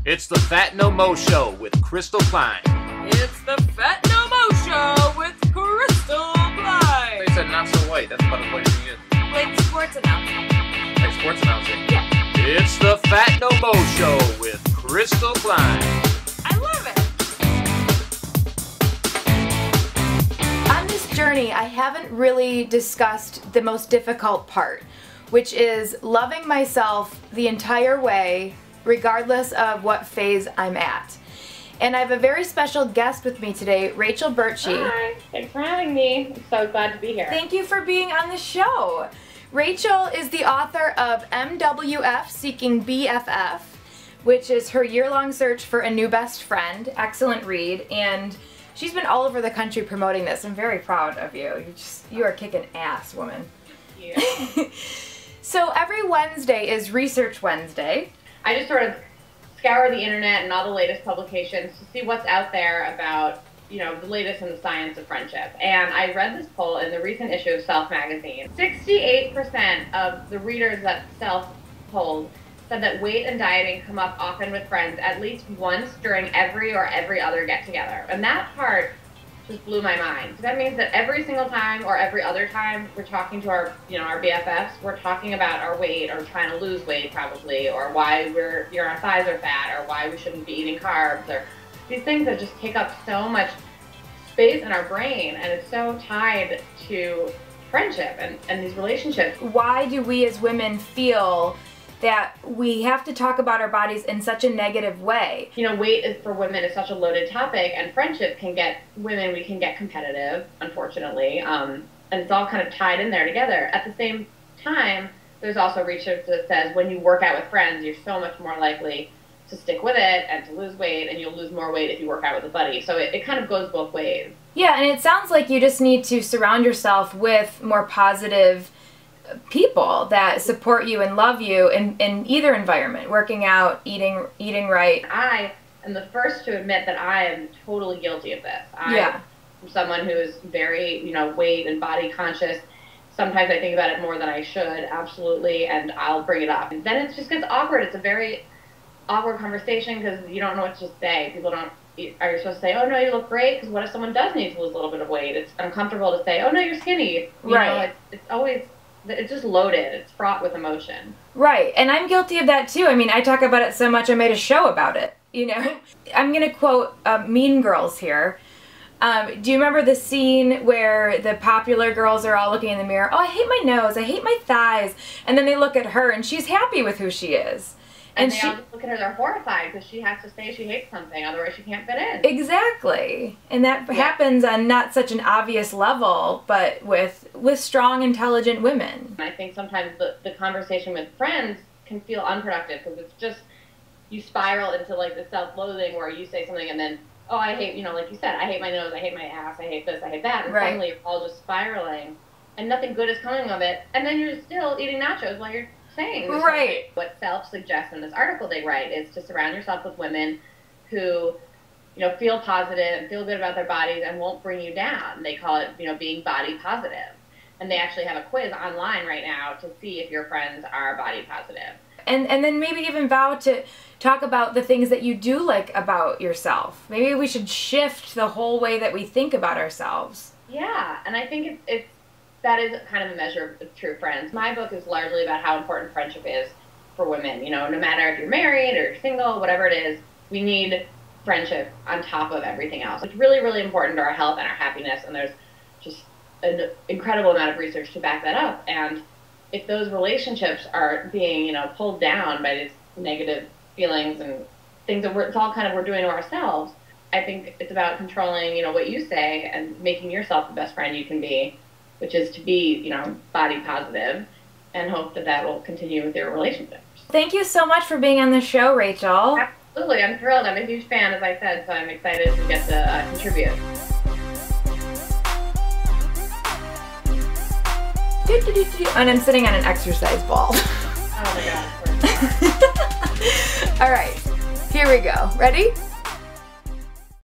It's the Fat No Mo Show with Crystal Klein. It's the Fat No Mo Show with Crystal Klein. They said not so white. That's about as white as you get. Like sports announcing. Like sports announcing. Yeah. It's the Fat No Mo Show with Crystal Klein. I love it. On this journey, I haven't really discussed the most difficult part, which is loving myself the entire way, regardless of what phase I'm at. And I have a very special guest with me today, Rachel Birchie. Hi, thanks for having me. I'm so glad to be here. Thank you for being on the show. Rachel is the author of MWF Seeking BFF, which is her year-long search for a new best friend. Excellent read, and she's been all over the country promoting this. I'm very proud of you. You are kicking ass, woman. Thank you. So every Wednesday is Research Wednesday. I just sort of scour the internet and all the latest publications to see what's out there about, you know, the latest in the science of friendship. And I read this poll in the recent issue of Self magazine. 68% of the readers that Self polled said that weight and dieting come up often with friends at least once during every or every other get-together. And that part just blew my mind. So that means that every single time or every other time we're talking to our, our BFFs, we're talking about our weight or trying to lose weight probably, or why our thighs are fat, or why we shouldn't be eating carbs, or these things that just take up so much space in our brain, and it's so tied to friendship and these relationships. Why do we as women feel that we have to talk about our bodies in such a negative way? Weight is, for women, is such a loaded topic, and friendship can get women, we can get competitive, unfortunately, and it's all kind of tied in there together. At the same time, there's also research that says when you work out with friends, you're so much more likely to stick with it and to lose weight, and you'll lose more weight if you work out with a buddy. So it kind of goes both ways. Yeah, and it sounds like you just need to surround yourself with more positive people that support you and love you in either environment, working out, eating right. I am the first to admit that I am totally guilty of this. I'm someone who is very, weight and body conscious. Sometimes I think about it more than I should, absolutely, and I'll bring it up. And then it just gets awkward. It's a very awkward conversation because you don't know what to say. People don't, are you supposed to say, oh no, you look great? Because what if someone does need to lose a little bit of weight? It's uncomfortable to say, oh no, you're skinny. It's always, it's just loaded. It's fraught with emotion. Right, and I'm guilty of that too. I mean, I talk about it so much I made a show about it, I'm going to quote Mean Girls here. Do you remember the scene where the popular girls are all looking in the mirror? Oh, I hate my nose, I hate my thighs. And then they look at her and she's happy with who she is. And they all just look at her, they're horrified because she has to say she hates something, otherwise she can't fit in. Exactly. And that happens on not such an obvious level, but with strong, intelligent women. I think sometimes the conversation with friends can feel unproductive because it's just, you spiral into like the self-loathing where you say something and then, oh, I hate, like you said, I hate my nose, I hate my ass, I hate this, I hate that. And suddenly you're all just spiraling and nothing good is coming of it. And then you're still eating nachos while you're saying this. Right. What Self suggests in this article they write is to surround yourself with women who, feel positive and feel good about their bodies and won't bring you down. They call it, being body positive. And they actually have a quiz online right now to see if your friends are body positive. And then maybe even vow to talk about the things that you do like about yourself. Maybe we should shift the whole way that we think about ourselves. Yeah, and I think that is kind of a measure of true friends. My book is largely about how important friendship is for women. No matter if you're married or single, whatever it is, we need friendship on top of everything else. It's really, really important to our health and our happiness, and there's just an incredible amount of research to back that up. And if those relationships are being, pulled down by these negative feelings and things that it's all kind of we're doing to ourselves, I think it's about controlling, what you say and making yourself the best friend you can be, which is to be, body positive, and hope that will continue with your relationships. Thank you so much for being on the show, Rachel. Absolutely, I'm thrilled. I'm a huge fan, as I said, so I'm excited to get to contribute. And I'm sitting on an exercise ball. Oh my God. All right, here we go. Ready?